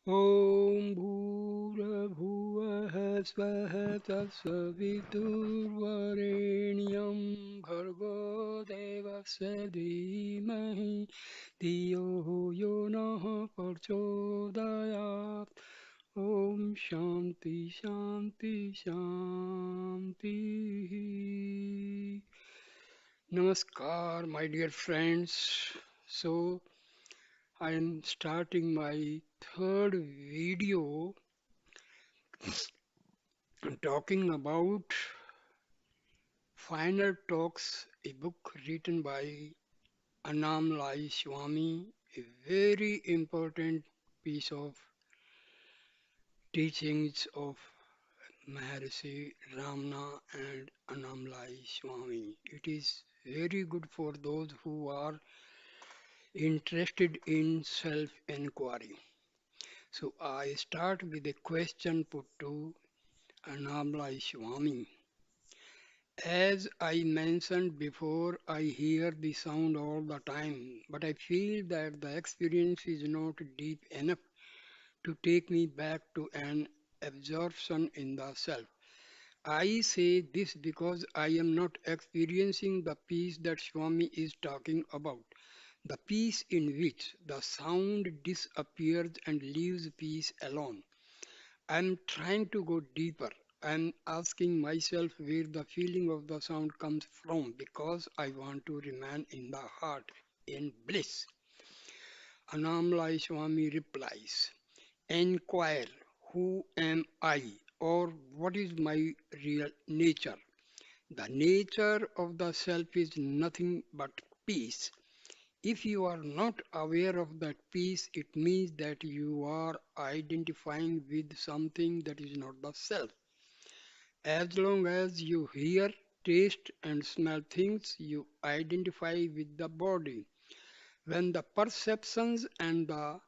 ॐ भूर्भुवः स्वः तत्सवितुर्वरेण्यं भर्गो देवस्य धीमहि धियो यो नः प्रचोदयात् ॐ शान्ति शान्ति शान्तिः Namaskar, my dear friends. So, I am starting my third video talking about Final Talks, a book written by Annamalai Swami, a very important piece of teachings of Maharshi Ramana and Annamalai Swami. It is very good for those who are interested in self inquiry. So I start with a question put to Annamalai Swami. As I mentioned before, I hear the sound all the time, but I feel that the experience is not deep enough to take me back to an absorption in the self. I say this because I am not experiencing the peace that Swami is talking about, the peace in which the sound disappears and leaves peace alone. I'm trying to go deeper. I'm asking myself where the feeling of the sound comes from because I want to remain in the heart in bliss. Annamalai Swami replies, Inquire, who am I or what is my real nature? The nature of the self is nothing but peace. If you are not aware of that peace, it means that you are identifying with something that is not the self. As long as you hear, taste, and smell things, you identify with the body. When the perceptions and the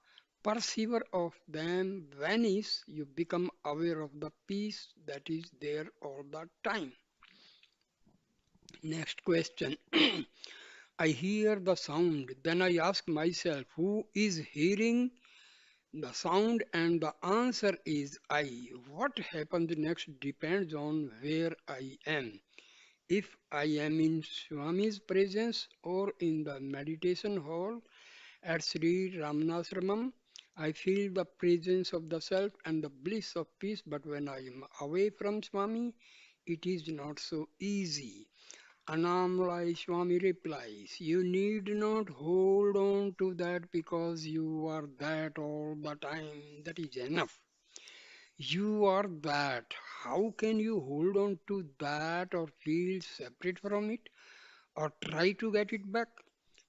perceiver of them vanish, you become aware of the peace that is there all the time. Next question. I hear the sound, then I ask myself, who is hearing the sound? And the answer is I. What happens next depends on where I am. If I am in Swami's presence or in the meditation hall at Sri Ramanashramam, I feel the presence of the self and the bliss of peace. But when I am away from Swami, it is not so easy. Annamalai Swami replies, You need not hold on to that because you are that all the time. That is enough. You are that. How can you hold on to that or feel separate from it or try to get it back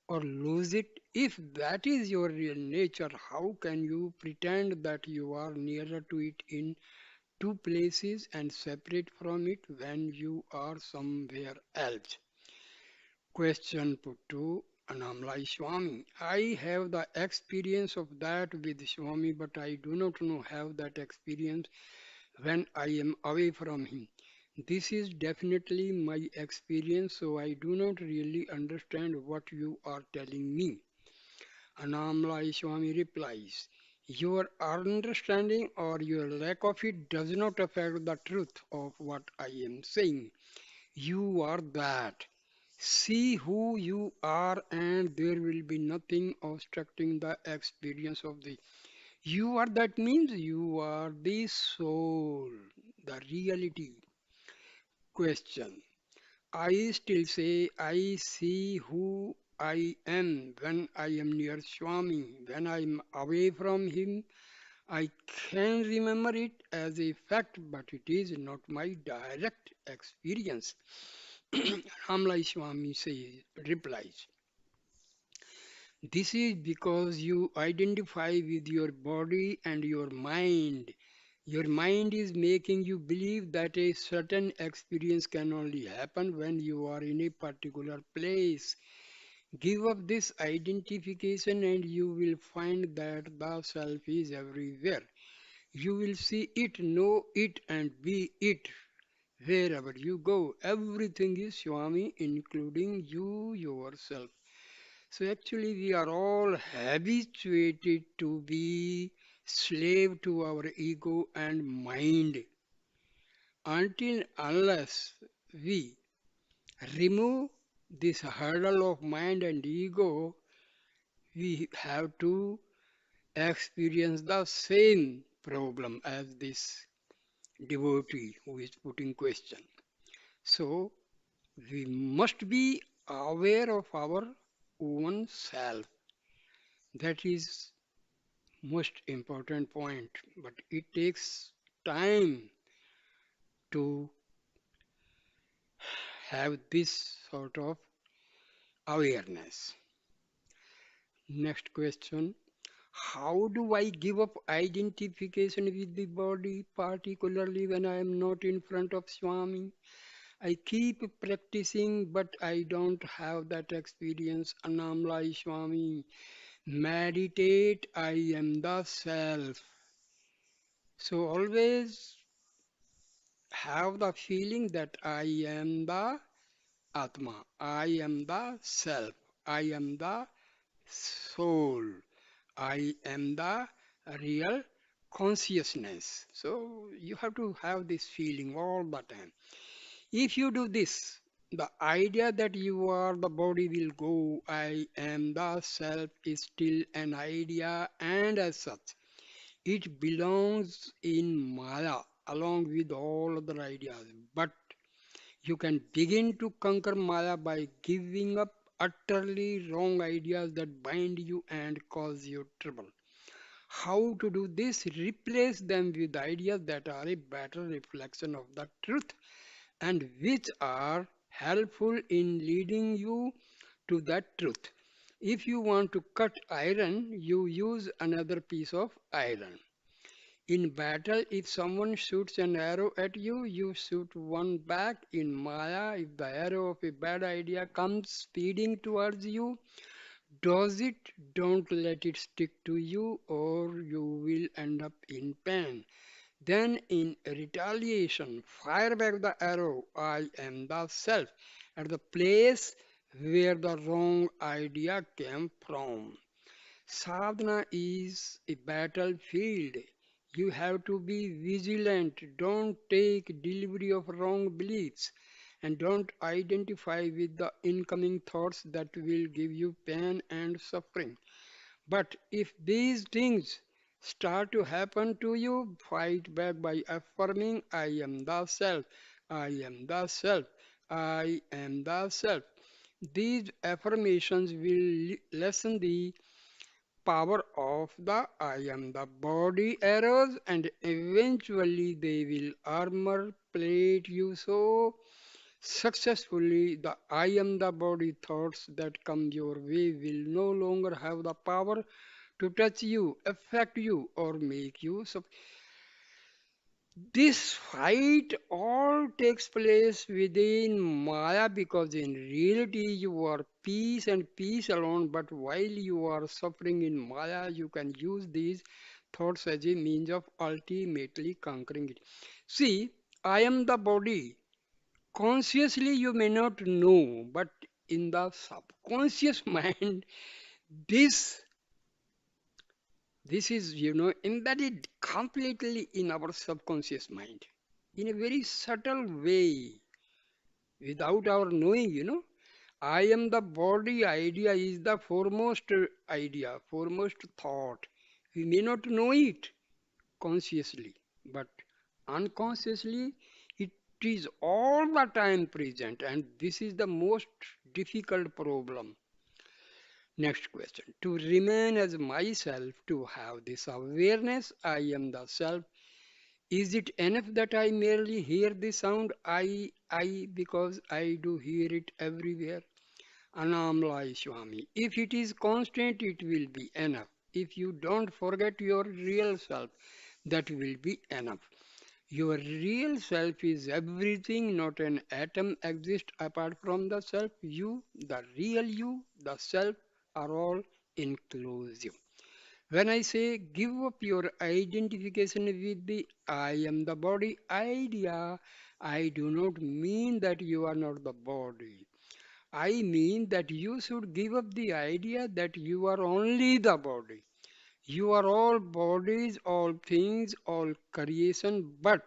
or lose it? If that is your real nature, how can you pretend that you are nearer to it in two places and separate from it when you are somewhere else? Question put to Annamalai Swami. I have the experience of that with Swami, but I do not know have that experience when I am away from him. This is definitely my experience, so I do not really understand what you are telling me. Annamalai Swami replies, Your understanding or your lack of it does not affect the truth of what I am saying. You are that. See who you are, and there will be nothing obstructing the experience of the you are. That means you are the soul, the reality. Question. I still say I see who I am when I am near Swami. When I am away from him, I can remember it as a fact, but it is not my direct experience. Ramlai Swami says, replies, This is because you identify with your body and your mind. Your mind is making you believe that a certain experience can only happen when you are in a particular place. Give up this identification and you will find that the self is everywhere. You will see it, know it, and be it wherever you go. Everything is Swami, including you yourself. So actually, we are all habituated to be slave to our ego and mind. Until unless we remove this hurdle of mind and ego, we have to experience the same problem as this devotee who is putting question. So we must be aware of our own self. That is most important point, but it takes time to have this sort of awareness. Next question. How do I give up identification with the body, particularly when I am not in front of Swami? I keep practicing, but I don't have that experience. Annamalai Swami. Meditate, I am the self. So always have the feeling that I am the Atma, I am the self, I am the soul, I am the real consciousness. So you have to have this feeling all the time. If you do this, the idea that you are the body will go, I am the self is still an idea, and as such, it belongs in Maya along with all other ideas. But you can begin to conquer Maya by giving up utterly wrong ideas that bind you and cause you trouble. How to do this? Replace them with ideas that are a better reflection of the truth and which are helpful in leading you to that truth. If you want to cut iron, you use another piece of iron. In battle, if someone shoots an arrow at you, you shoot one back. In Maya, if the arrow of a bad idea comes speeding towards you, dodge it, don't let it stick to you, or you will end up in pain. Then, in retaliation, fire back the arrow, I am the self, at the place where the wrong idea came from. Sadhana is a battlefield. You have to be vigilant. Don't take delivery of wrong beliefs and don't identify with the incoming thoughts that will give you pain and suffering. But if these things start to happen to you, fight back by affirming, I am the self, I am the self, I am the self. These affirmations will lessen the power of the I am the body arrows, and eventually they will armor plate you so successfully the I am the body thoughts that come your way will no longer have the power to touch you, affect you, or make you. So this fight all takes place within Maya because in reality you are peace and peace alone. But while you are suffering in Maya, you can use these thoughts as a means of ultimately conquering it. See, I am the body. Consciously, you may not know, but in the subconscious mind, this this is, embedded completely in our subconscious mind in a very subtle way without our knowing. I am the body idea is the foremost idea, foremost thought. We may not know it consciously, but unconsciously it is all the time present, and this is the most difficult problem. Next question. To remain as myself, to have this awareness, I am the self, is it enough that I merely hear the sound because I do hear it everywhere? Annamalai Swami. If it is constant, it will be enough. If you don't forget your real self, that will be enough. Your real self is everything, not an atom exists apart from the self. You, the real you, the self are all inclusive. When I say give up your identification with the I am the body idea, I do not mean that you are not the body. I mean that you should give up the idea that you are only the body. You are all bodies, all things, all creation, but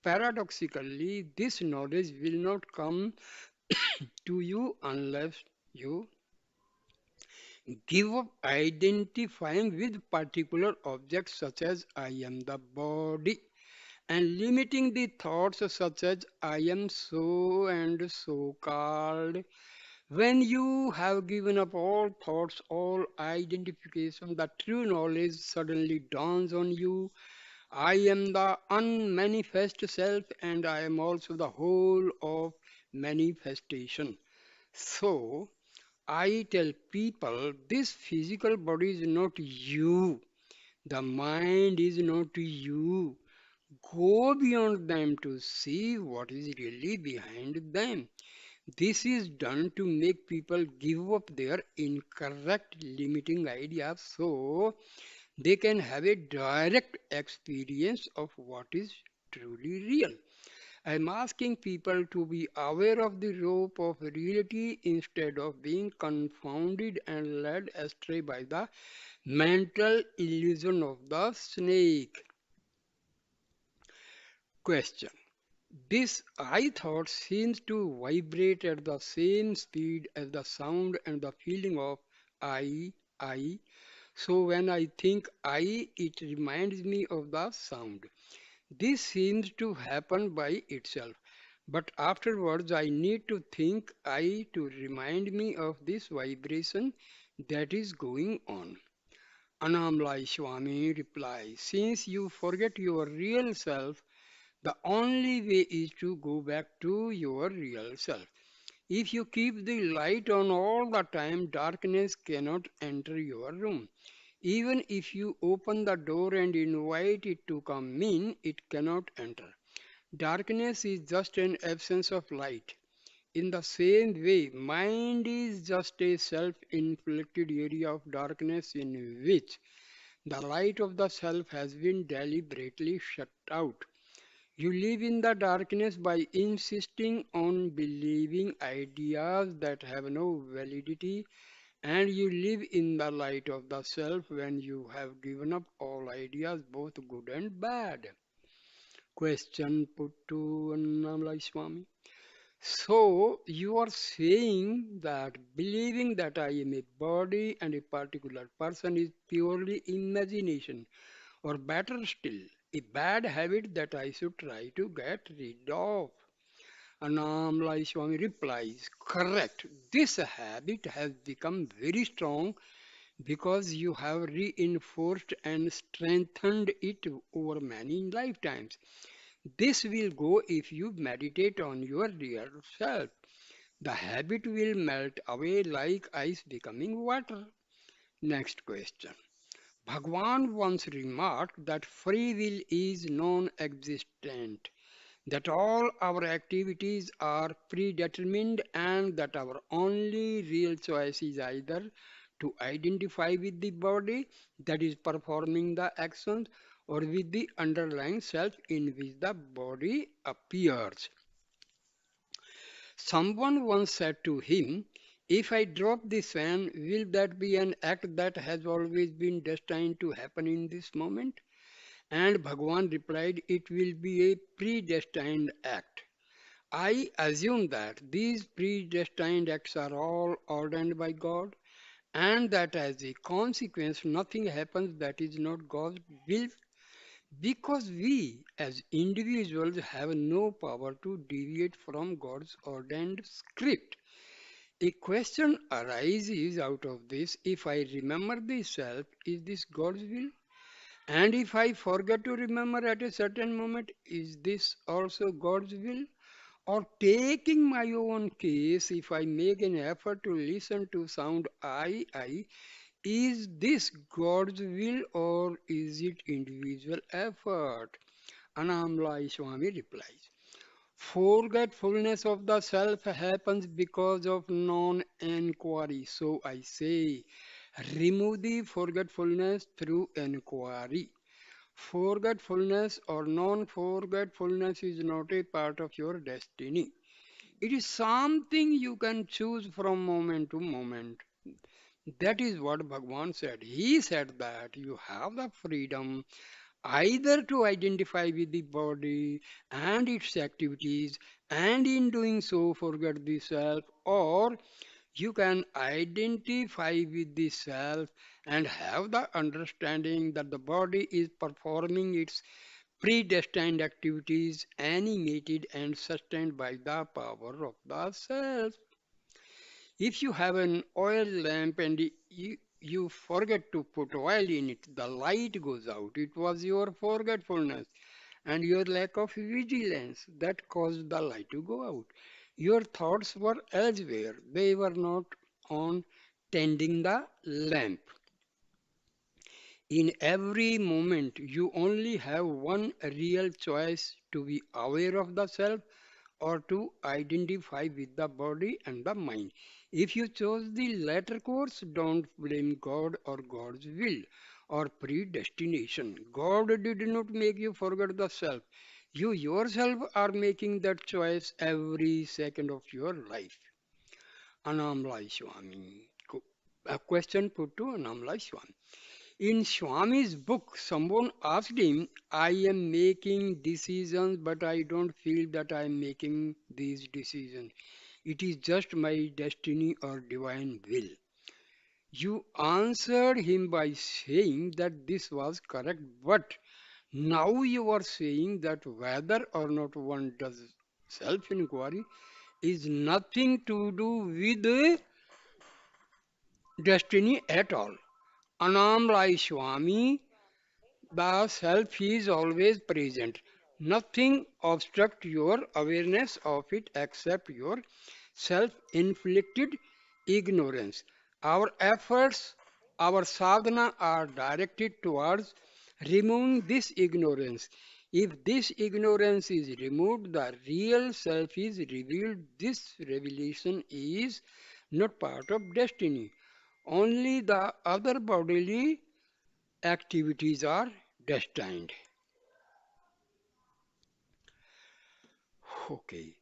paradoxically, this knowledge will not come to you unless you give up identifying with particular objects such as I am the body and limiting the thoughts such as I am so and so called. When you have given up all thoughts, all identification, the true knowledge suddenly dawns on you. I am the unmanifest self and I am also the whole of manifestation. So, I tell people this physical body is not you. The mind is not you. Go beyond them to see what is really behind them. This is done to make people give up their incorrect limiting ideas so they can have a direct experience of what is truly real. I'm asking people to be aware of the rope of reality instead of being confounded and led astray by the mental illusion of the snake. Question. This I thought seems to vibrate at the same speed as the sound and the feeling of I. So when I think I, it reminds me of the sound. This seems to happen by itself. But afterwards, I need to think I to remind me of this vibration that is going on. Annamalai Swami replies, since you forget your real self, the only way is to go back to your real self. If you keep the light on all the time, darkness cannot enter your room. Even if you open the door and invite it to come in, it cannot enter. Darkness is just an absence of light. In the same way, mind is just a self-inflicted area of darkness in which the light of the self has been deliberately shut out. You live in the darkness by insisting on believing ideas that have no validity, and you live in the light of the self when you have given up all ideas, both good and bad. Question put to Annamalai Swami. So, you are saying that believing that I am a body and a particular person is purely imagination, or better still, a bad habit that I should try to get rid of. Annamalai Swami replies, correct. This habit has become very strong because you have reinforced and strengthened it over many lifetimes. This will go if you meditate on your real self. The habit will melt away like ice becoming water. Next question. Bhagwan once remarked that free will is non existent, that all our activities are predetermined, and that our only real choice is either to identify with the body that is performing the actions or with the underlying self in which the body appears. Someone once said to him, if I drop this fan, will that be an act that has always been destined to happen in this moment? And Bhagwan replied, it will be a predestined act. I assume that these predestined acts are all ordained by God, and that as a consequence, nothing happens that is not God's will, because we as individuals have no power to deviate from God's ordained script. A question arises out of this, if I remember the self, is this God's will? And if I forget to remember at a certain moment, is this also God's will? Or taking my own case, if I make an effort to listen to sound I, is this God's will or is it individual effort? Annamalai Swami replies, forgetfulness of the self happens because of non-enquiry. So I say, remove the forgetfulness through enquiry. Forgetfulness or non-forgetfulness is not a part of your destiny. It is something you can choose from moment to moment. That is what Bhagwan said. He said that you have the freedom either to identify with the body and its activities, and in doing so forget the self, or you can identify with the self and have the understanding that the body is performing its predestined activities animated and sustained by the power of the self. If you have an oil lamp and you forget to put oil in it, the light goes out. It was your forgetfulness and your lack of vigilance that caused the light to go out. Your thoughts were elsewhere, they were not on tending the lamp. In every moment, you only have one real choice to be aware of the self or to identify with the body and the mind. If you chose the latter course, don't blame God or God's will or predestination. God did not make you forget the self. You yourself are making that choice every second of your life. Annamalai Swami. A question put to Annamalai Swami. In Swami's book, someone asked him, I am making decisions, but I don't feel that I am making these decisions. It is just my destiny or divine will. You answered him by saying that this was correct, but now you are saying that whether or not one does self inquiry is nothing to do with destiny at all. Annamalai Swami, the self is always present. Nothing obstructs your awareness of it except your self inflicted ignorance. Our efforts, our sadhana are directed towards removing this ignorance. If this ignorance is removed, the real self is revealed. This revelation is not part of destiny. Only the other bodily activities are destined. Okay.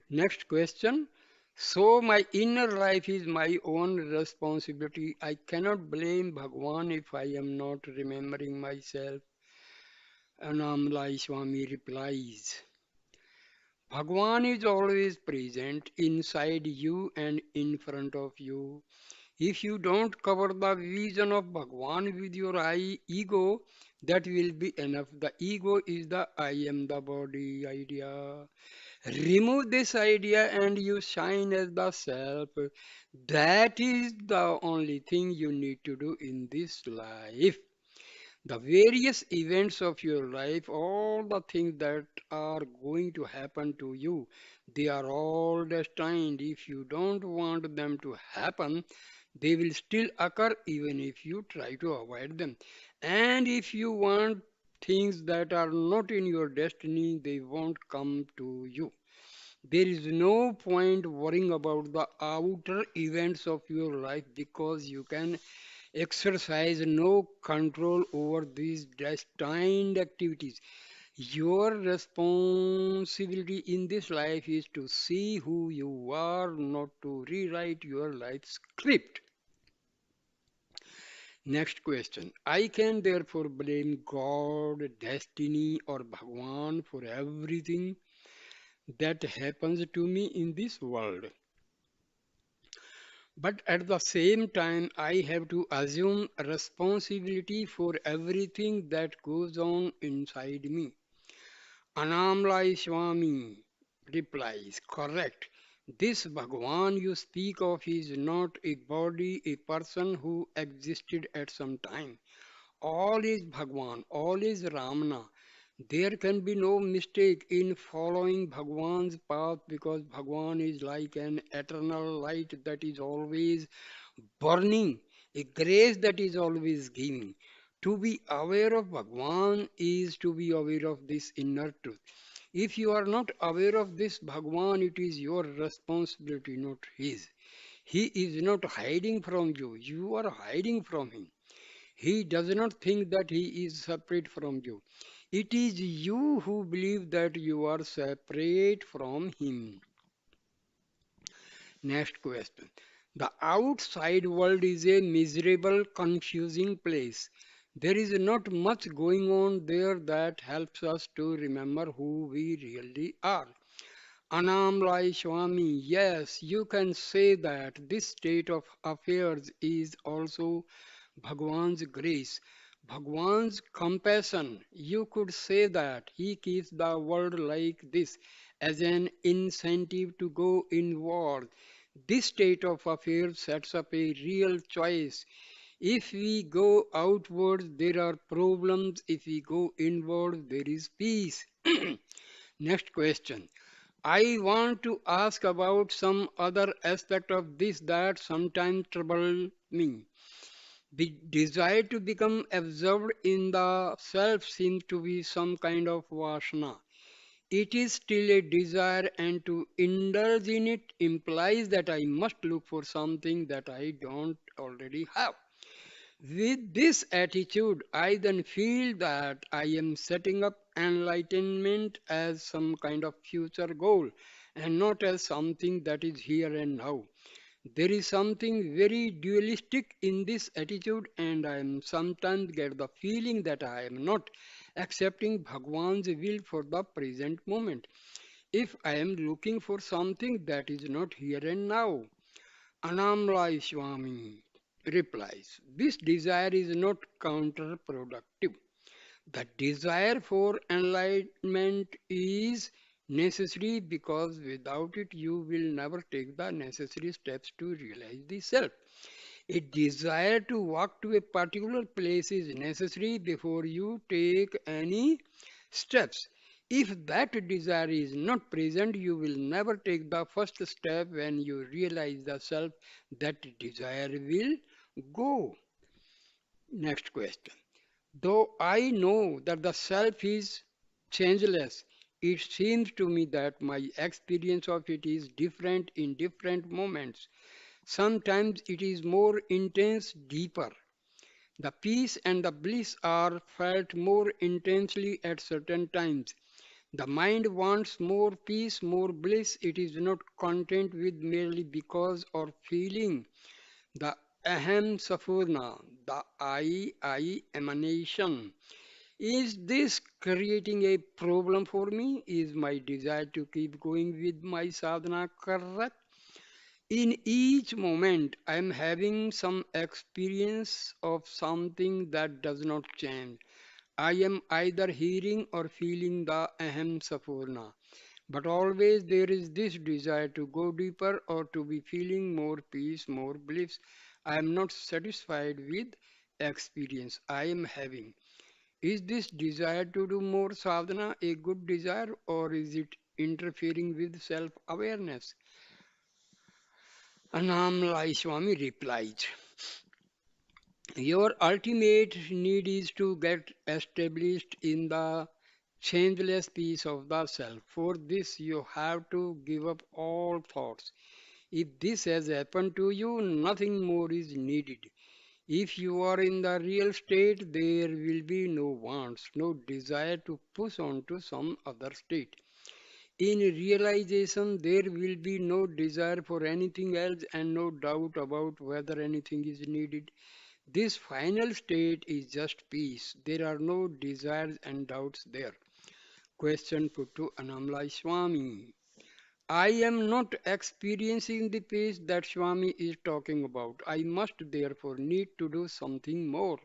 Next question. So my inner life is my own responsibility. I cannot blame Bhagwan if I am not remembering myself. Annamalai Swami replies. Bhagwan is always present inside you and in front of you. If you don't cover the vision of Bhagwan with your ego, that will be enough. The ego is the I am the body idea. Remove this idea and you shine as the self. That is the only thing you need to do in this life. The various events of your life, all the things that are going to happen to you, they are all destined. If you don't want them to happen, they will still occur even if you try to avoid them. And if you want things that are not in your destiny, they won't come to you. There is no point worrying about the outer events of your life because you can exercise no control over these destined activities. Your responsibility in this life is to see who you are, not to rewrite your life script. Next question. I can therefore blame God, destiny, or Bhagwan for everything that happens to me in this world. But at the same time, I have to assume responsibility for everything that goes on inside me. Annamalai Swami replies, correct. This Bhagwan you speak of is not a body, a person who existed at some time. All is Bhagwan, all is Ramana. There can be no mistake in following Bhagwan's path because Bhagwan is like an eternal light that is always burning, a grace that is always giving. To be aware of Bhagwan is to be aware of this inner truth. If you are not aware of this Bhagwan, it is your responsibility, not his. He is not hiding from you, you are hiding from him. He does not think that he is separate from you. It is you who believe that you are separate from him. Next question. The outside world is a miserable, confusing place. There is not much going on there that helps us to remember who we really are. Annamalai Swami, yes, you can say that this state of affairs is also Bhagwan's grace, Bhagwan's compassion. You could say that he keeps the world like this as an incentive to go inward. This state of affairs sets up a real choice. If we go outward, there are problems. If we go inward, there is peace. Next question. I want to ask about some other aspect of this that sometimes trouble me. The desire to become absorbed in the self seems to be some kind of vasana. It is still a desire, and to indulge in it implies that I must look for something that I don't already have. With this attitude, I then feel that I am setting up enlightenment as some kind of future goal and not as something that is here and now. There is something very dualistic in this attitude, and I am sometimes get the feeling that I am not accepting Bhagwan's will for the present moment. If I am looking for something that is not here and now, Annamalai Swami replies, this desire is not counterproductive. The desire for enlightenment is necessary because without it you will never take the necessary steps to realize the self. A desire to walk to a particular place is necessary before you take any steps. If that desire is not present, you will never take the first step when you realize the self that desire will go. Next question. Though I know that the self is changeless, it seems to me that my experience of it is different in different moments. Sometimes it is more intense, deeper. The peace and the bliss are felt more intensely at certain times. The mind wants more peace, more bliss. It is not content with merely because or feeling. The aham sapurna, the I emanation. Is this creating a problem for me? Is my desire to keep going with my sadhana correct? In each moment, I am having some experience of something that does not change. I am either hearing or feeling the aham sapurna. But always there is this desire to go deeper or to be feeling more peace, more bliss. I am not satisfied with experience I am having. Is this desire to do more sadhana a good desire or is it interfering with self awareness? Annamalai Swami replied, your ultimate need is to get established in the changeless peace of the self. For this, you have to give up all thoughts. If this has happened to you, nothing more is needed. If you are in the real state, there will be no wants, no desire to push on to some other state. In realization, there will be no desire for anything else and no doubt about whether anything is needed. This final state is just peace. There are no desires and doubts there. Question put to Annamalai Swami. I am not experiencing the peace that Swami is talking about. I must therefore need to do something more.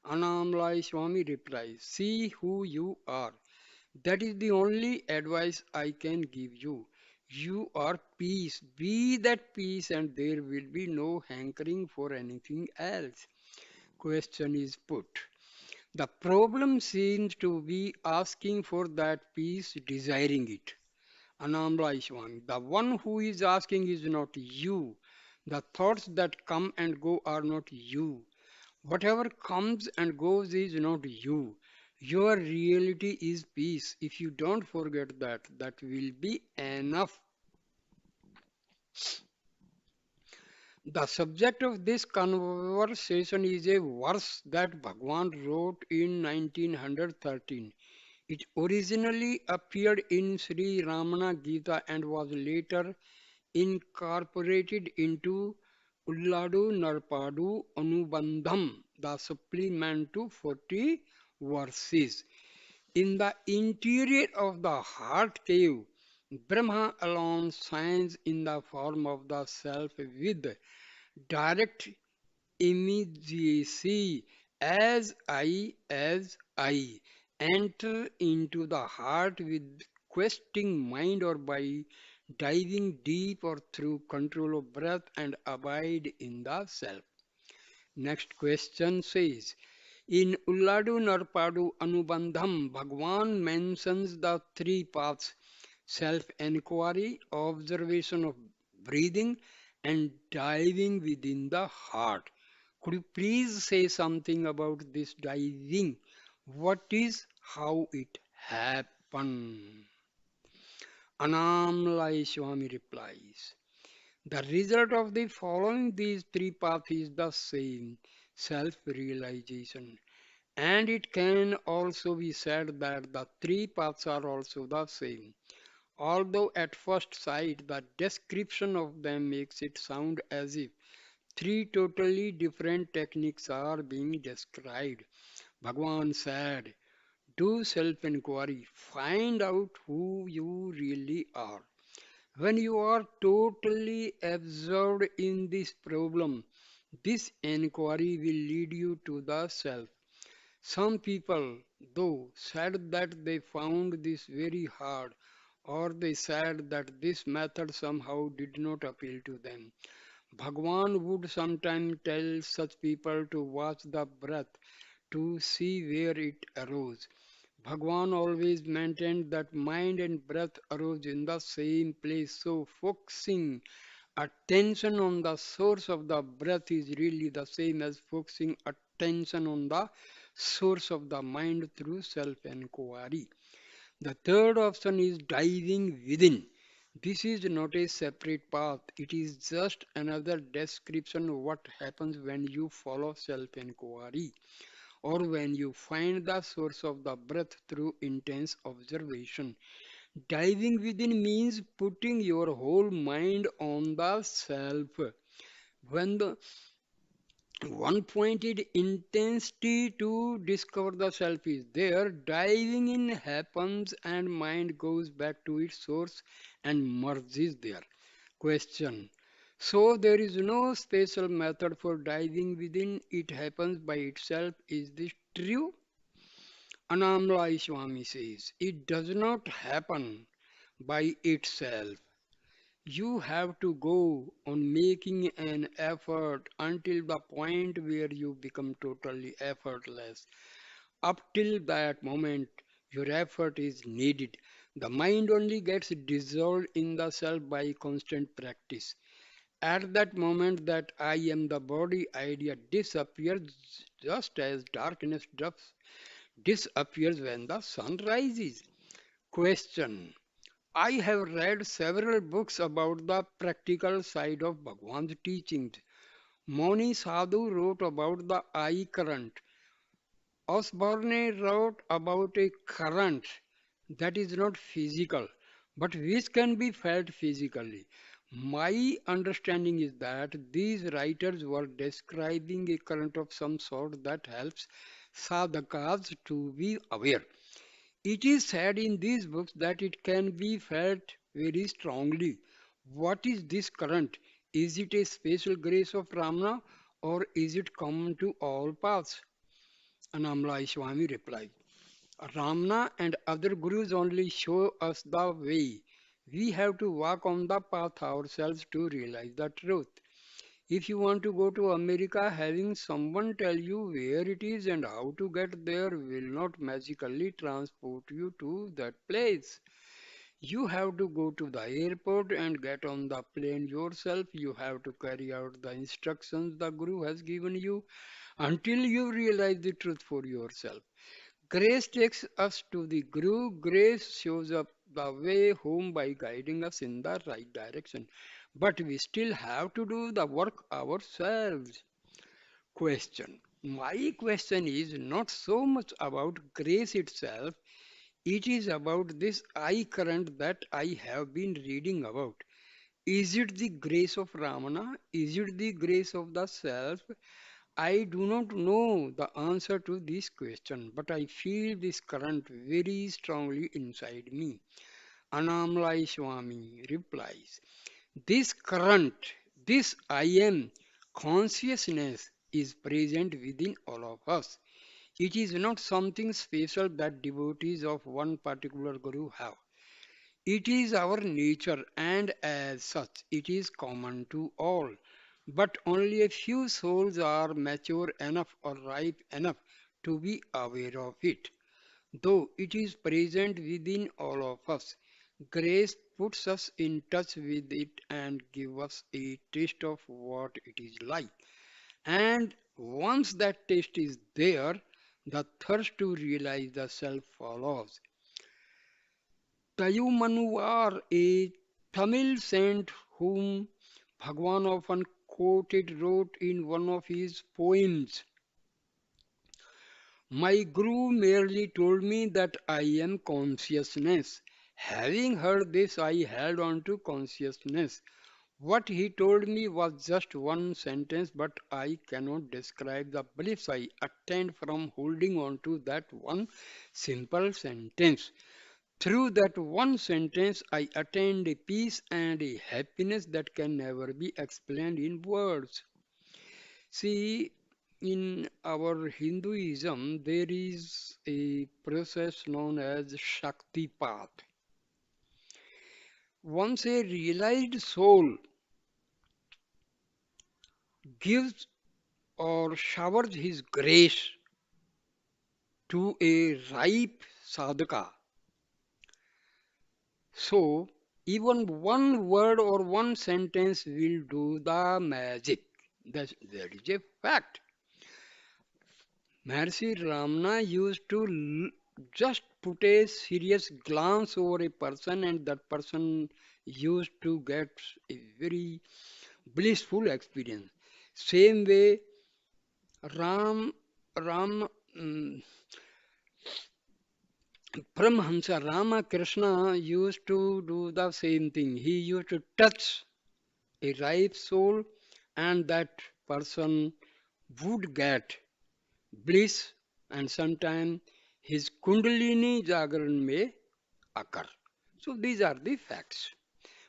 Annamalai Swami replies, see who you are. That is the only advice I can give you. You are peace. Be that peace, and there will be no hankering for anything else. Question is put. The problem seems to be asking for that peace, desiring it. Annamalai Swami. The one who is asking is not you. The thoughts that come and go are not you. Whatever comes and goes is not you. Your reality is peace. If you don't forget that, that will be enough. The subject of this conversation is a verse that Bhagwan wrote in 1913. It originally appeared in Sri Ramana Gita and was later incorporated into Ulladu Narpadu Anubandham, the supplement to 40 verses. In the interior of the heart cave, Brahma alone shines in the form of the self with direct immediacy as I enter into the heart with questing mind or by diving deep or through control of breath and abide in the self. Next question says, in Ulladu Narpadu Anubandham, Bhagwan mentions the three paths self enquiry, observation of breathing, and diving within the heart. Could you please say something about this diving? What is, how it happen? Annamalai Swami replies. The result of the following these three paths is the same self-realization. And it can also be said that the three paths are also the same. Although at first sight the description of them makes it sound as if three totally different techniques are being described. Bhagwan said, do self-inquiry, find out who you really are. When you are totally absorbed in this problem, this inquiry will lead you to the self. Some people, though, said that they found this very hard, or they said that this method somehow did not appeal to them. Bhagwan would sometimes tell such people to watch the breath to see where it arose. Bhagwan always maintained that mind and breath arose in the same place, so focusing attention on the source of the breath is really the same as focusing attention on the source of the mind through self inquiry. The third option is diving within. This is not a separate path, it is just another description of what happens when you follow self inquiry or when you find the source of the breath through intense observation. Diving within means putting your whole mind on the self. When the one pointed intensity to discover the self is there, diving in happens and mind goes back to its source and merges there. Question. So there is no special method for diving within, it happens by itself. Is this true? Annamalai Swami says, it does not happen by itself. You have to go on making an effort until the point where you become totally effortless. Up till that moment, your effort is needed. The mind only gets dissolved in the self by constant practice. At that moment, that I am the body idea disappears just as darkness disappears when the sun rises. Question. I have read several books about the practical side of Bhagwan's teachings. Moni Sadhu wrote about the eye current. Osborne wrote about a current that is not physical but which can be felt physically. My understanding is that these writers were describing a current of some sort that helps sadhakas to be aware. It is said in these books that it can be felt very strongly. What is this current? Is it a special grace of Ramana or is it common to all paths? Annamalai Swami replied, Ramana and other gurus only show us the way. We have to walk on the path ourselves to realize the truth. If you want to go to America, having someone tell you where it is and how to get there will not magically transport you to that place. You have to go to the airport and get on the plane yourself. You have to carry out the instructions the Guru has given you until you realize the truth for yourself. Grace takes us to the Guru. Grace shows up the way home by guiding us in the right direction. But we still have to do the work ourselves. Question. My question is not so much about grace itself, it is about this eye current that I have been reading about. Is it the grace of Ramana? Is it the grace of the self? I do not know the answer to this question, but I feel this current very strongly inside me. Annamalai Swami replies, this current, this I am consciousness is present within all of us. It is not something special that devotees of one particular guru have. It is our nature, and as such, it is common to all. But only a few souls are mature enough or ripe enough to be aware of it. Though it is present within all of us, grace puts us in touch with it and gives us a taste of what it is like. And once that taste is there, the thirst to realize the self follows. Tayumanuvar, a Tamil saint whom Bhagwan often quoted, wrote in one of his poems, my guru merely told me that I am consciousness. Having heard this, I held on to consciousness. What he told me was just one sentence, but I cannot describe the bliss I attained from holding on to that one simple sentence. Through that one sentence, I attained a peace and a happiness that can never be explained in words. See, in our Hinduism, there is a process known as Shaktipat. Once a realized soul gives or showers his grace to a ripe sadhaka, so even one word or one sentence will do the magic. That is a fact. Maharshi Ramana used to just put a serious glance over a person, and that person used to get a very blissful experience. Same way, Ram, Ram, mm, Paramahamsa Ramakrishna used to do the same thing. He used to touch a ripe soul, and that person would get bliss, and sometime his Kundalini Jagaran may occur. So these are the facts.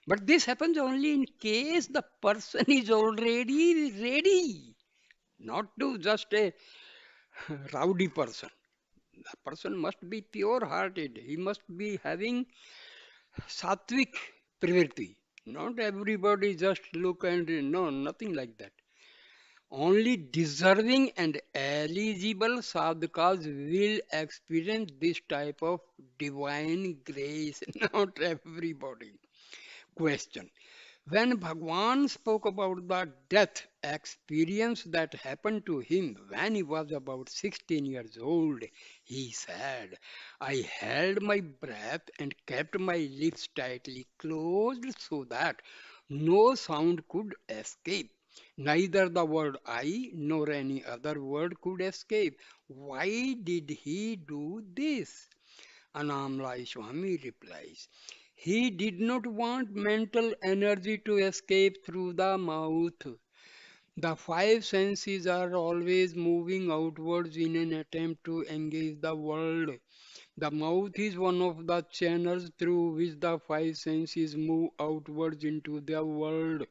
But this happens only in case the person is already ready, not to just a rowdy person. The person must be pure hearted. He must be having sattvic pravritti. Not everybody just look and no, nothing like that. Only deserving and eligible sadhakas will experience this type of divine grace, not everybody. Question. When Bhagwan spoke about the death experience that happened to him when he was about 16 years old, he said, I held my breath and kept my lips tightly closed so that no sound could escape. Neither the word I nor any other word could escape. Why did he do this? Annamalai Swami replies, he did not want mental energy to escape through the mouth. The five senses are always moving outwards in an attempt to engage the world. The mouth is one of the channels through which the five senses move outwards into the world.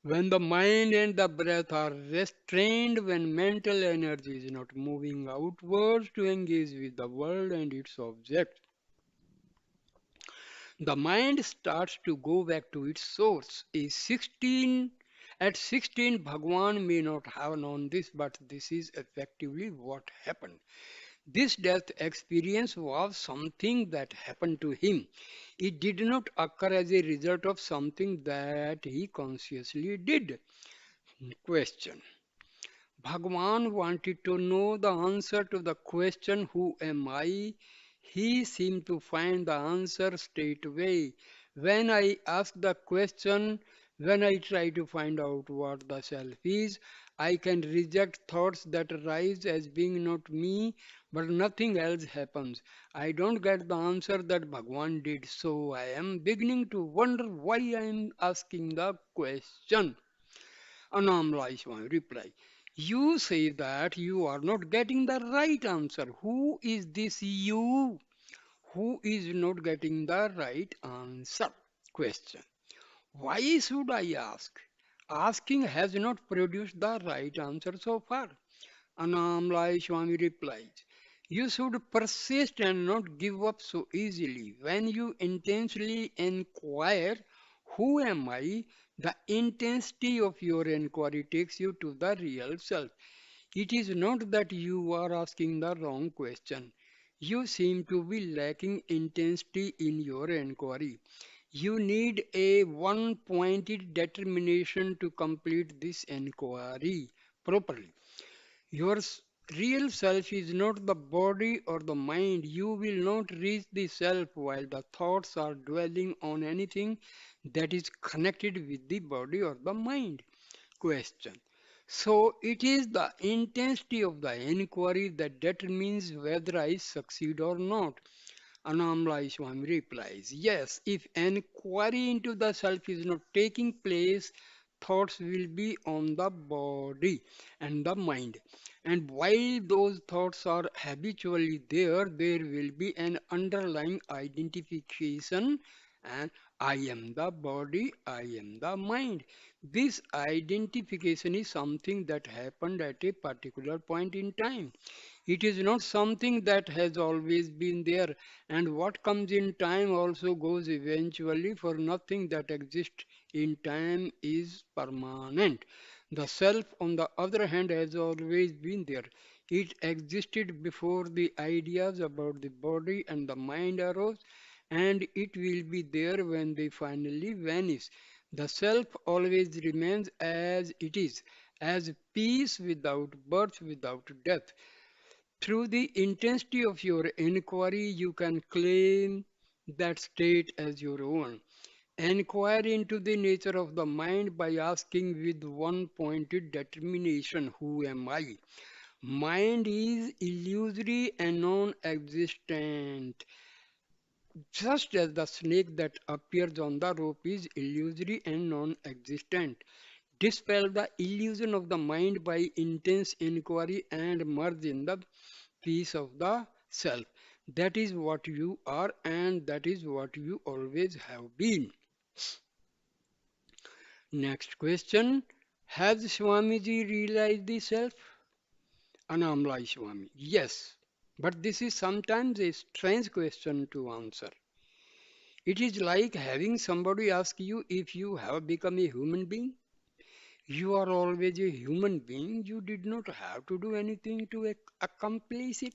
When the mind and the breath are restrained, when mental energy is not moving outwards to engage with the world and its object, the mind starts to go back to its source. At 16, Bhagwan may not have known this, but this is effectively what happened. This death experience was something that happened to him. It did not occur as a result of something that he consciously did. Question. Bhagwan wanted to know the answer to the question, who am I? He seemed to find the answer straight away. When I ask the question, when I try to find out what the self is, I can reject thoughts that arise as being not me, but nothing else happens. I don't get the answer that Bhagwan did, so I am beginning to wonder why I am asking the question. Annamalai Swami reply. You say that you are not getting the right answer. Who is this you who is not getting the right answer? Question. Why should I ask? Asking has not produced the right answer so far. Annamalai Swami replies, you should persist and not give up so easily. When you intensely inquire, who am I? The intensity of your inquiry takes you to the real self. It is not that you are asking the wrong question. You seem to be lacking intensity in your inquiry. You need a one pointed determination to complete this inquiry properly. Your real self is not the body or the mind. You will not reach the self while the thoughts are dwelling on anything that is connected with the body or the mind. Question. So it is the intensity of the inquiry that determines whether I succeed or not. Annamalai Swami replies, yes, if inquiry into the self is not taking place, thoughts will be on the body and the mind. And while those thoughts are habitually there, there will be an underlying identification and I am the body, I am the mind. This identification is something that happened at a particular point in time. It is not something that has always been there, and what comes in time also goes eventually, for nothing that exists in time is permanent. The self, on the other hand, has always been there. It existed before the ideas about the body and the mind arose, and it will be there when they finally vanish. The self always remains as it is, as peace without birth, without death. Through the intensity of your inquiry, you can claim that state as your own. Inquire into the nature of the mind by asking with one pointed determination, who am I? Mind is illusory and non existent. Just as the snake that appears on the rope is illusory and non existent. Dispel the illusion of the mind by intense inquiry and merge in the peace of the self. That is what you are, and that is what you always have been. Next question. Has Swamiji realized the self? Annamalai Swami. Yes, but this is sometimes a strange question to answer. It is like having somebody ask you if you have become a human being. You are always a human being. You did not have to do anything to accomplish it.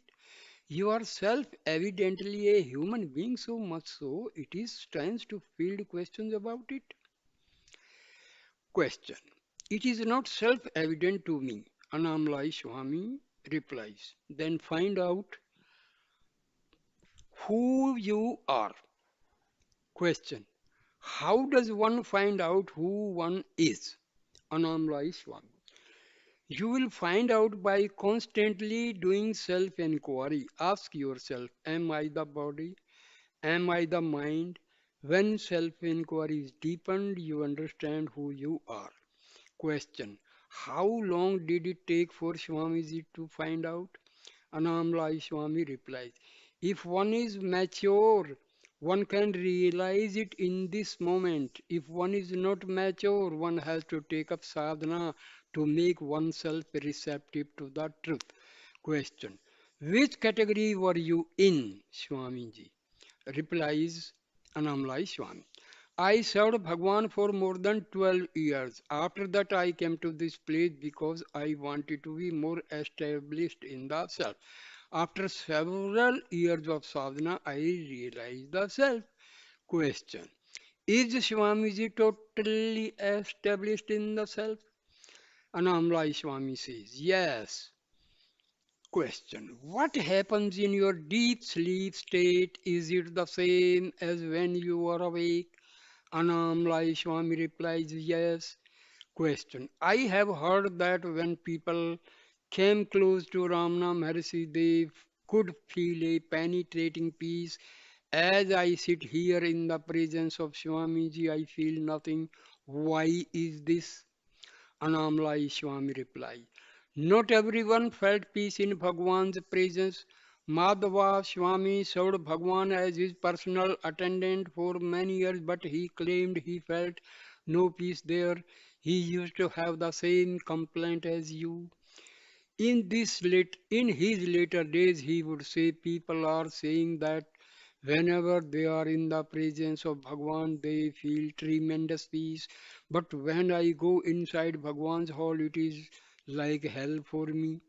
You are self evidently a human being, so much so it is strange to field questions about it. Question. It is not self evident to me. Annamalai Swami replies. Then find out who you are. Question. How does one find out who one is? Annamalai Swami. You will find out by constantly doing self inquiry. Ask yourself, am I the body? Am I the mind? When self inquiry is deepened, you understand who you are. Question. How long did it take for Swamiji to find out? Annamalai Swami replies, if one is mature, one can realize it in this moment. If one is not mature, one has to take up sadhana to make oneself receptive to the truth. Question. Which category were you in, Swamiji? Replies Annamalai Swami. I served Bhagwan for more than 12 years. After that, I came to this place because I wanted to be more established in the self. After several years of sadhana, I realized the self. Question. Is Swamiji totally established in the self? Annamalai Swami says, yes. Question. What happens in your deep sleep state? Is it the same as when you are awake? Annamalai Swami replies, yes. Question. I have heard that when people came close to Ramana Maharshi, they could feel a penetrating peace. As I sit here in the presence of Swamiji, I feel nothing. Why is this? Annamalai Swami replied. Not everyone felt peace in Bhagwan's presence. Madhava Swami served Bhagwan as his personal attendant for many years, but he claimed he felt no peace there. He used to have the same complaint as you. In his later days, he would say people are saying that whenever they are in the presence of Bhagwan, they feel tremendous peace. But when I go inside Bhagwan's hall, it is like hell for me.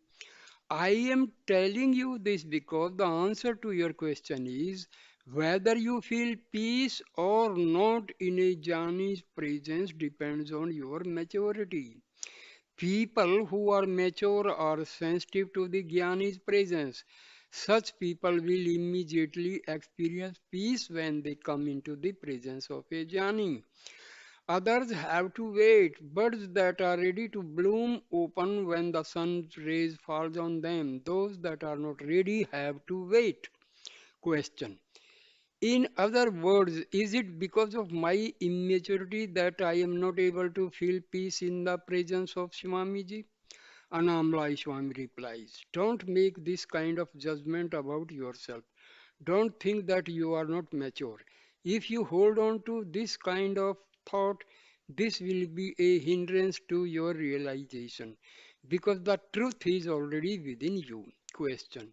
I am telling you this because the answer to your question is whether you feel peace or not in a jnani's presence depends on your maturity. People who are mature are sensitive to the Jnani's presence. Such people will immediately experience peace when they come into the presence of a Jnani. Others have to wait. Birds that are ready to bloom open when the sun's rays falls on them. Those that are not ready have to wait. Question. In other words, is it because of my immaturity that I am not able to feel peace in the presence of Swamiji? Annamalai Swami replies, don't make this kind of judgment about yourself. Don't think that you are not mature. If you hold on to this kind of thought, this will be a hindrance to your realization because the truth is already within you. Question.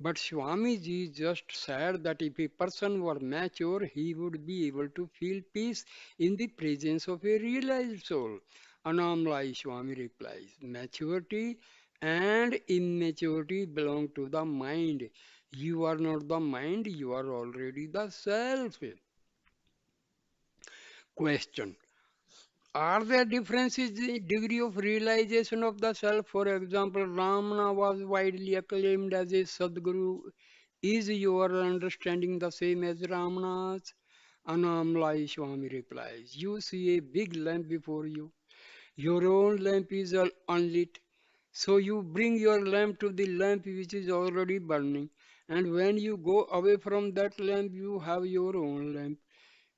But Swamiji just said that if a person were mature, he would be able to feel peace in the presence of a realized soul. Annamalai Swami replies, maturity and immaturity belong to the mind. You are not the mind, you are already the self. Question. Are there differences in degree of realization of the self? For example, Ramana was widely acclaimed as a Sadguru. Is your understanding the same as Ramana's? Annamalai Swami replies, you see a big lamp before you. Your own lamp is unlit. So you bring your lamp to the lamp which is already burning. And when you go away from that lamp, you have your own lamp,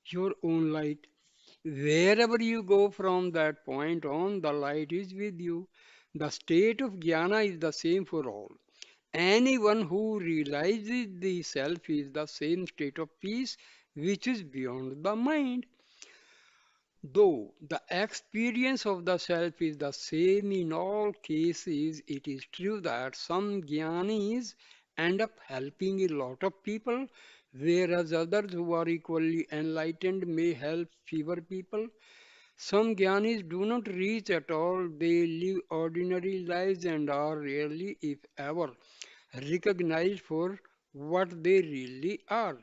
your own light. Wherever you go from that point on, the light is with you. The state of jnana is the same for all. Anyone who realizes the self is the same state of peace which is beyond the mind. Though the experience of the self is the same in all cases, it is true that some jnanis end up helping a lot of people, whereas others who are equally enlightened may help fewer people. Some jnanis do not reach at all, they live ordinary lives and are rarely, if ever, recognized for what they really are.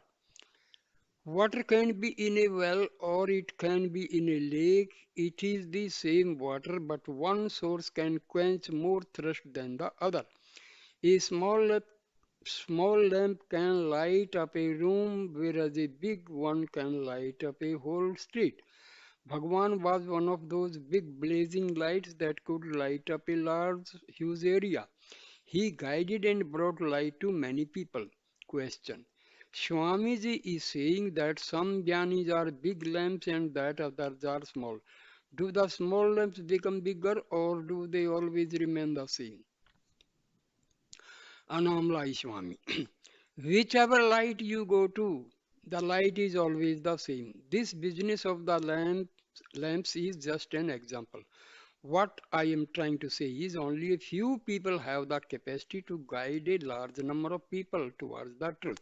Water can be in a well or it can be in a lake. It is the same water, but one source can quench more thirst than the other. A small lamp can light up a room, whereas a big one can light up a whole street. Bhagwan was one of those big blazing lights that could light up a large, huge area. He guided and brought light to many people. Question. Swamiji is saying that some jnanis are big lamps and that others are small. Do the small lamps become bigger or do they always remain the same? Annamalai Swami. Whichever light you go to, the light is always the same. This business of the lamps is just an example. What I am trying to say is only a few people have the capacity to guide a large number of people towards the truth.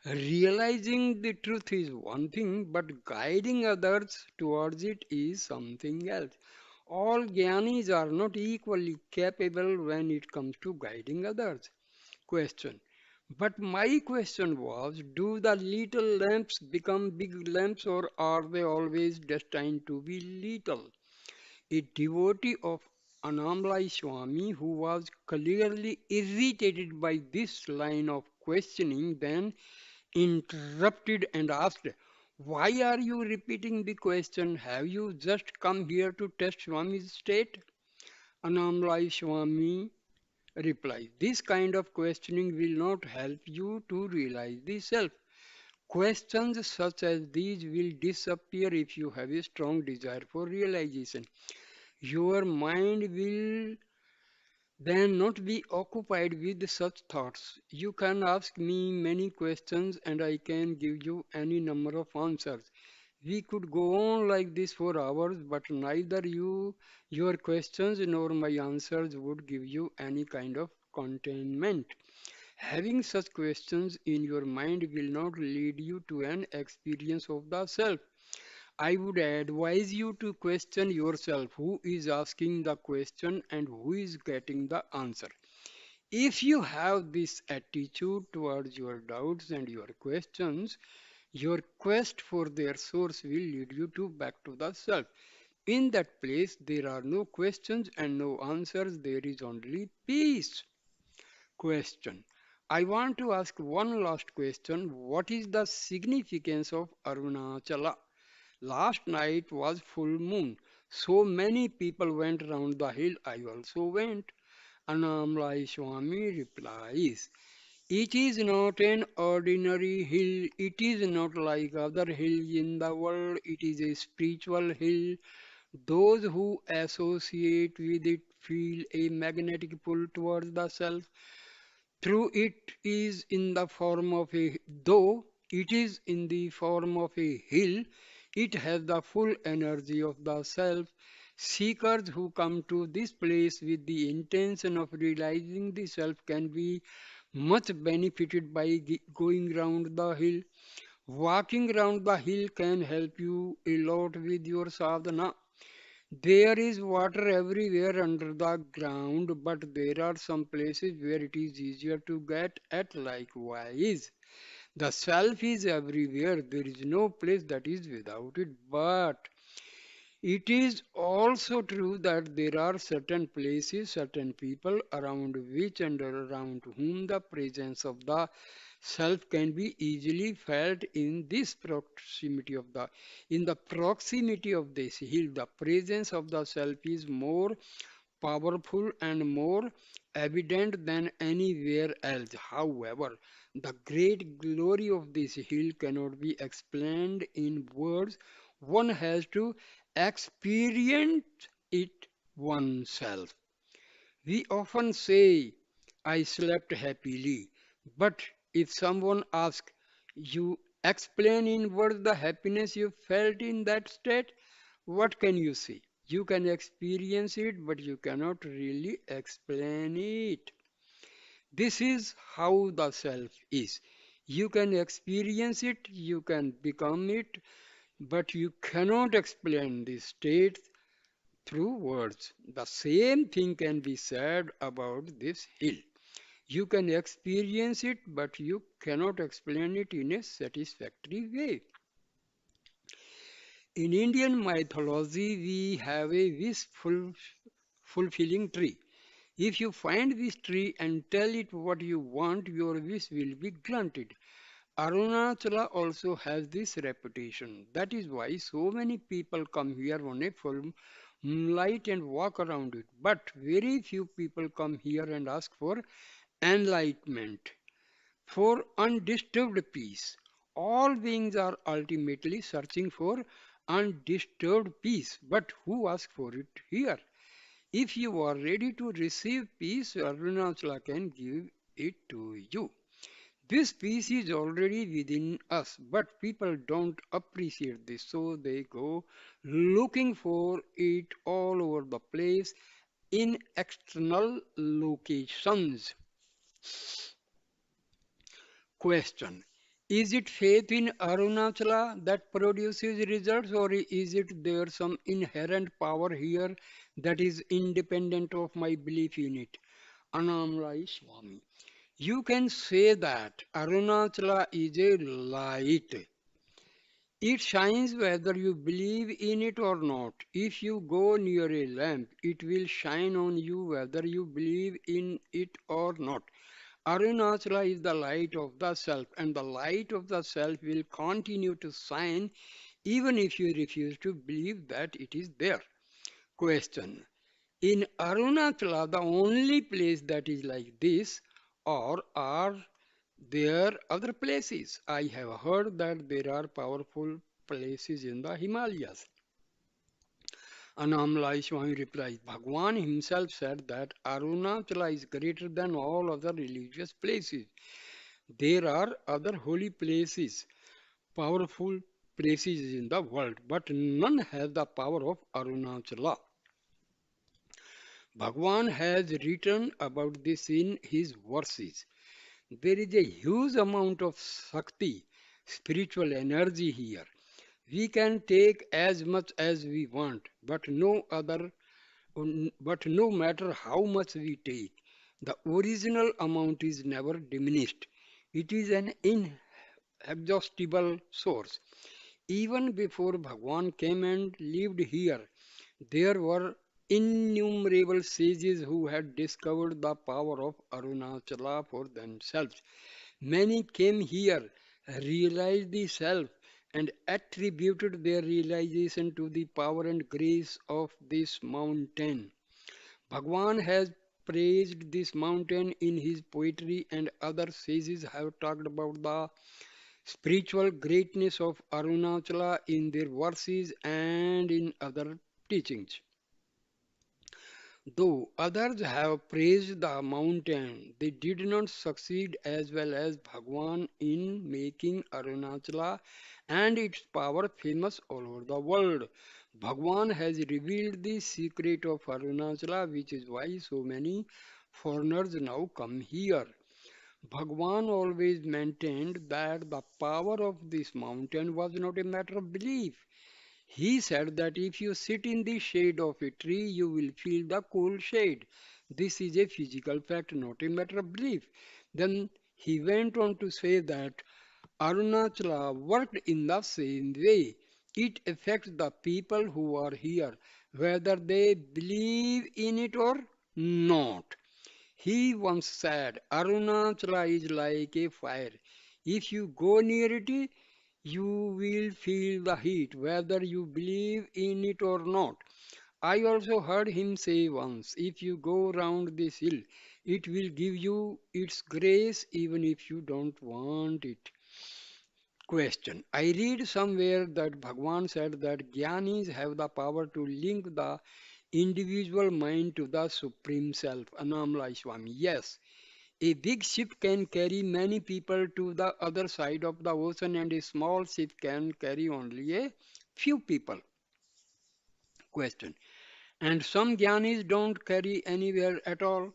Realizing the truth is one thing, but guiding others towards it is something else. All jnanis are not equally capable when it comes to guiding others. Question. But my question was, do the little lamps become big lamps or are they always destined to be little? A devotee of Annamalai Swami who was clearly irritated by this line of questioning then interrupted and asked, why are you repeating the question? Have you just come here to test Swami's state? Annamalai Swami Reply. This kind of questioning will not help you to realize the self. Questions such as these will disappear if you have a strong desire for realization. Your mind will then not be occupied with such thoughts. You can ask me many questions and I can give you any number of answers. We could go on like this for hours, but neither your questions nor my answers would give you any kind of contentment. Having such questions in your mind will not lead you to an experience of the self. I would advise you to question yourself who is asking the question and who is getting the answer. If you have this attitude towards your doubts and your questions, your quest for their source will lead you to back to the self. In that place, there are no questions and no answers, there is only peace. Question. I want to ask one last question. What is the significance of Arunachala? Last night was full moon. So many people went round the hill. I also went. Annamalai Swami replies, it is not an ordinary hill. It is not like other hills in the world. It is a spiritual hill. Those who associate with it feel a magnetic pull towards the self. Through it is in the form of a though it is in the form of a hill, it has the full energy of the self. Seekers who come to this place with the intention of realizing the self can be much benefited by going round the hill. Walking round the hill can help you a lot with your sadhana. There is water everywhere under the ground, but there are some places where it is easier to get at. Likewise, the self is everywhere. There is no place that is without it. But it is also true that there are certain places, certain people around which and around whom the presence of the self can be easily felt in the proximity of this hill. The presence of the self is more powerful and more evident than anywhere else. However, the great glory of this hill cannot be explained in words. One has to experience it oneself. We often say, I slept happily, but if someone asks, you explain in words the happiness you felt in that state, what can you say? You can experience it, but you cannot really explain it. This is how the self is. You can experience it, you can become it, but you cannot explain this state through words. The same thing can be said about this hill. You can experience it, but you cannot explain it in a satisfactory way. In Indian mythology, we have a fulfilling tree. If you find this tree and tell it what you want, your wish will be granted. Arunachala also has this reputation. That is why so many people come here on a full moonlight and walk around it. But very few people come here and ask for enlightenment, for undisturbed peace. All beings are ultimately searching for undisturbed peace. But who asks for it here? If you are ready to receive peace, Arunachala can give it to you. This peace is already within us, but people don't appreciate this, so they go looking for it all over the place in external locations. Question. Is it faith in Arunachala that produces results, or is it there some inherent power here that is independent of my belief in it? Annamalai Swami. You can say that Arunachala is a light. It shines whether you believe in it or not. If you go near a lamp, it will shine on you whether you believe in it or not. Arunachala is the light of the self, and the light of the self will continue to shine even if you refuse to believe that it is there. Question. In Arunachala, the only place that is like this, or are there other places? I have heard that there are powerful places in the Himalayas. Annamalai Swami replies, Bhagwan himself said that Arunachala is greater than all other religious places. There are other holy places, powerful places in the world, but none has the power of Arunachala. Bhagwan has written about this in his verses. There is a huge amount of Shakti, spiritual energy here. We can take as much as we want, but no matter how much we take, the original amount is never diminished. It is an inexhaustible source. Even before Bhagwan came and lived here, there were innumerable sages who had discovered the power of Arunachala for themselves. Many came here, realized the self, and attributed their realization to the power and grace of this mountain. Bhagwan has praised this mountain in his poetry, and other sages have talked about the spiritual greatness of Arunachala in their verses and in other teachings. Though others have praised the mountain, they did not succeed as well as Bhagwan in making Arunachala and its power famous all over the world. Bhagwan has revealed the secret of Arunachala, which is why so many foreigners now come here. Bhagwan always maintained that the power of this mountain was not a matter of belief. He said that if you sit in the shade of a tree, you will feel the cool shade. This is a physical fact, not a matter of belief. Then he went on to say that Arunachala worked in the same way. It affects the people who are here, whether they believe in it or not. He once said, Arunachala is like a fire. If you go near it, you will feel the heat, whether you believe in it or not. I also heard him say once, if you go round this hill, it will give you its grace even if you don't want it. Question. I read somewhere that Bhagwan said that Gyanis have the power to link the individual mind to the Supreme Self. Annamalai Swami. Yes, a big ship can carry many people to the other side of the ocean, and a small ship can carry only a few people. Question. And some Gyanis don't carry anywhere at all.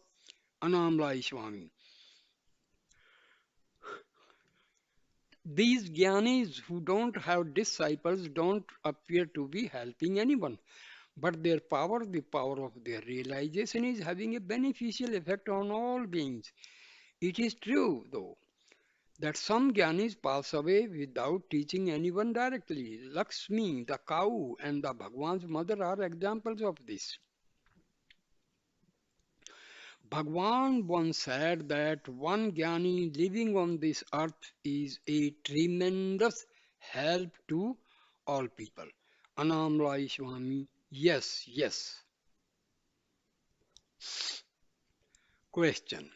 Annamalai Swami. These Gyanis who don't have disciples don't appear to be helping anyone. But their power, the power of their realization, is having a beneficial effect on all beings. It is true, though, that some Gyanis pass away without teaching anyone directly. Lakshmi, the cow, and the Bhagwan's mother are examples of this. Bhagwan once said that one Gyani living on this earth is a tremendous help to all people. Annamalai Swami, yes, yes. Question.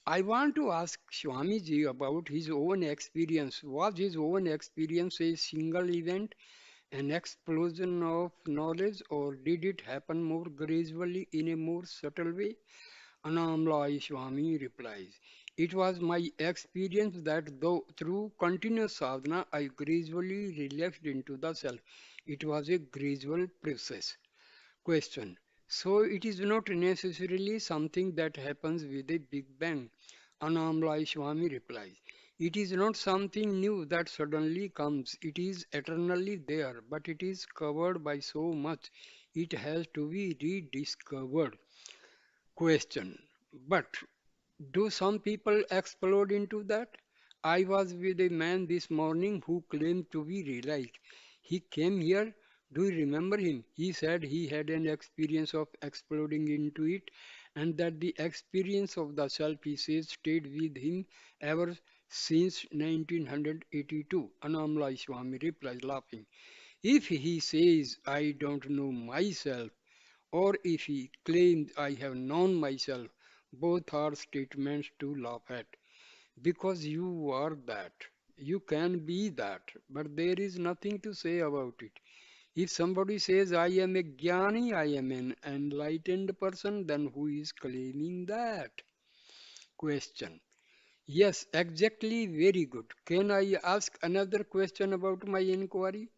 I want to ask Swamiji about his own experience. Was his own experience a single event, an explosion of knowledge, or did it happen more gradually in a more subtle way? Annamalai Swami replies, it was my experience that though through continuous sadhana I gradually relaxed into the self. It was a gradual process. Question. So it is not necessarily something that happens with a big bang. Annamalai Swami replies, it is not something new that suddenly comes. It is eternally there, but it is covered by so much. It has to be rediscovered. Question. But do some people explode into that? I was with a man this morning who claimed to be realized. He came here. Do you remember him? He said he had an experience of exploding into it and that the experience of the self, he says, stayed with him ever since 1982. Annamalai Swami replies, laughing. If he says, I don't know myself, or if he claims I have known myself, both are statements to laugh at. Because you are that. You can be that, but there is nothing to say about it. If somebody says, I am a jnani, I am an enlightened person, then who is claiming that? Question. Yes, exactly, very good. Can I ask another question about my inquiry?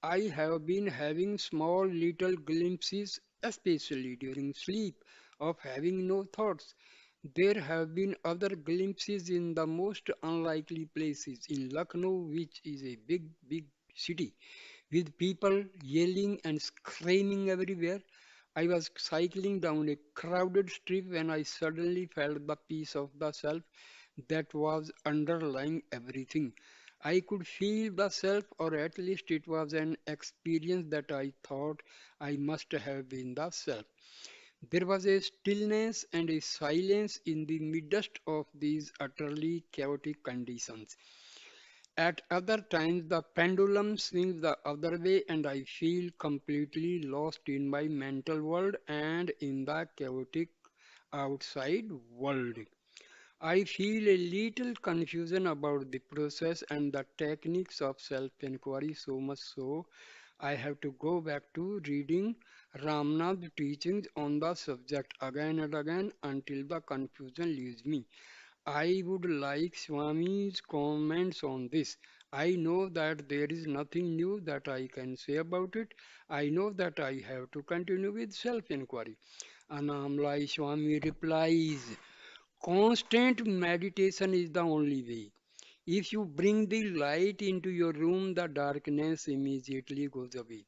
I have been having small little glimpses, especially during sleep, of having no thoughts. There have been other glimpses in the most unlikely places. In Lucknow, which is a big city, with people yelling and screaming everywhere. I was cycling down a crowded street when I suddenly felt the peace of the self that was underlying everything. I could feel the self, or at least it was an experience that I thought I must have been the self. There was a stillness and a silence in the midst of these utterly chaotic conditions. At other times, the pendulum swings the other way, and I feel completely lost in my mental world and in the chaotic outside world. I feel a little confusion about the process and the techniques of self inquiry, so much so I have to go back to reading Ramana's teachings on the subject again and again until the confusion leaves me. I would like Swami's comments on this. I know that there is nothing new that I can say about it. I know that I have to continue with self inquiry. Annamalai Swami replies, constant meditation is the only way. If you bring the light into your room, the darkness immediately goes away.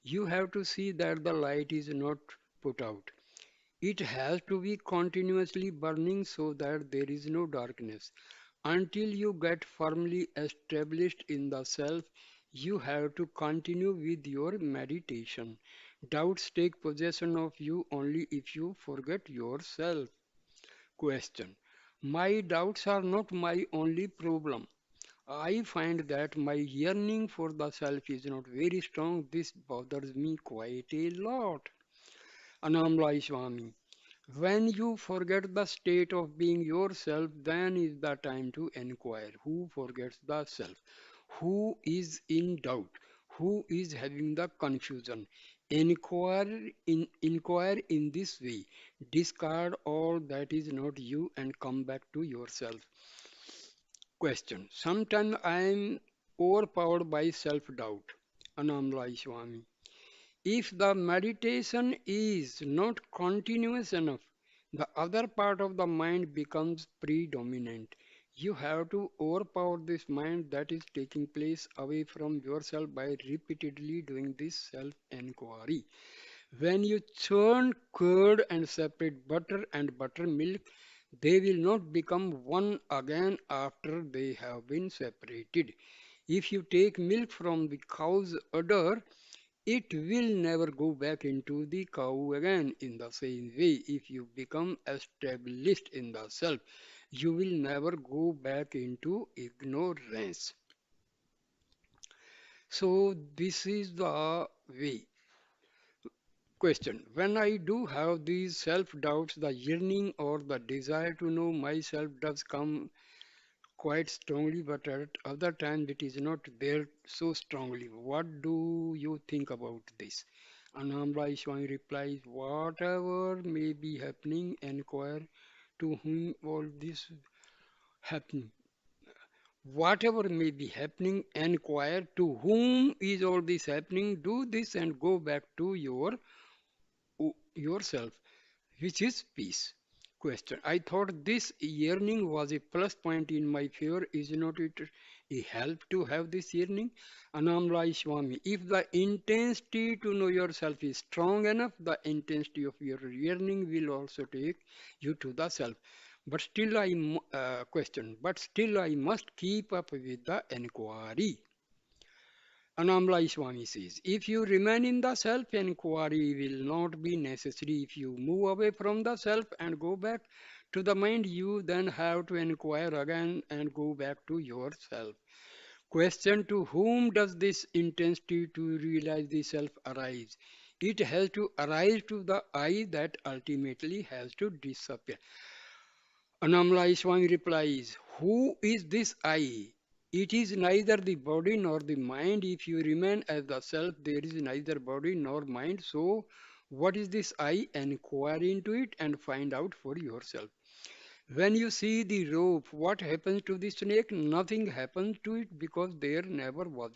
You have to see that the light is not put out. It has to be continuously burning so that there is no darkness. Until you get firmly established in the self, you have to continue with your meditation. Doubts take possession of you only if you forget yourself. Question. My doubts are not my only problem. I find that my yearning for the self is not very strong. This bothers me quite a lot. Anamlai Swami. When you forget the state of being yourself, then is the time to inquire. Who forgets the self? Who is in doubt? Who is having the confusion? Inquire in this way. Discard all that is not you and come back to yourself. Question. Sometimes I am overpowered by self-doubt. Anamlai Swami. If the meditation is not continuous enough, the other part of the mind becomes predominant. You have to overpower this mind that is taking place away from yourself by repeatedly doing this self enquiry. When you churn curd and separate butter and buttermilk, they will not become one again after they have been separated. If you take milk from the cow's udder, it will never go back into the cow again. In the same way, if you become established in the self, you will never go back into ignorance. So, this is the way. Question. When I do have these self doubts, the yearning or the desire to know myself does come quite strongly, but at other times it is not there so strongly. What do you think about this? Anamra Swami replies, whatever may be happening, inquire to whom all this happening. Whatever may be happening, inquire to whom is all this happening. Do this and go back to yourself, which is peace. Question. I thought this yearning was a plus point in my favor. Is not it a help to have this yearning? Anamlai Swami. If the intensity to know yourself is strong enough, the intensity of your yearning will also take you to the self. But still, question. But still, I must keep up with the inquiry. Anamla Swami says, if you remain in the self, inquiry will not be necessary. If you move away from the self and go back to the mind, you then have to inquire again and go back to yourself. Question. To whom does this intensity to realize the self arise? It has to arise to the I that ultimately has to disappear. Annamalai Swami replies, who is this I? It is neither the body nor the mind. If you remain as the self, there is neither body nor mind. So, what is this I? Inquire into it and find out for yourself. When you see the rope, what happens to the snake? Nothing happens to it because there never was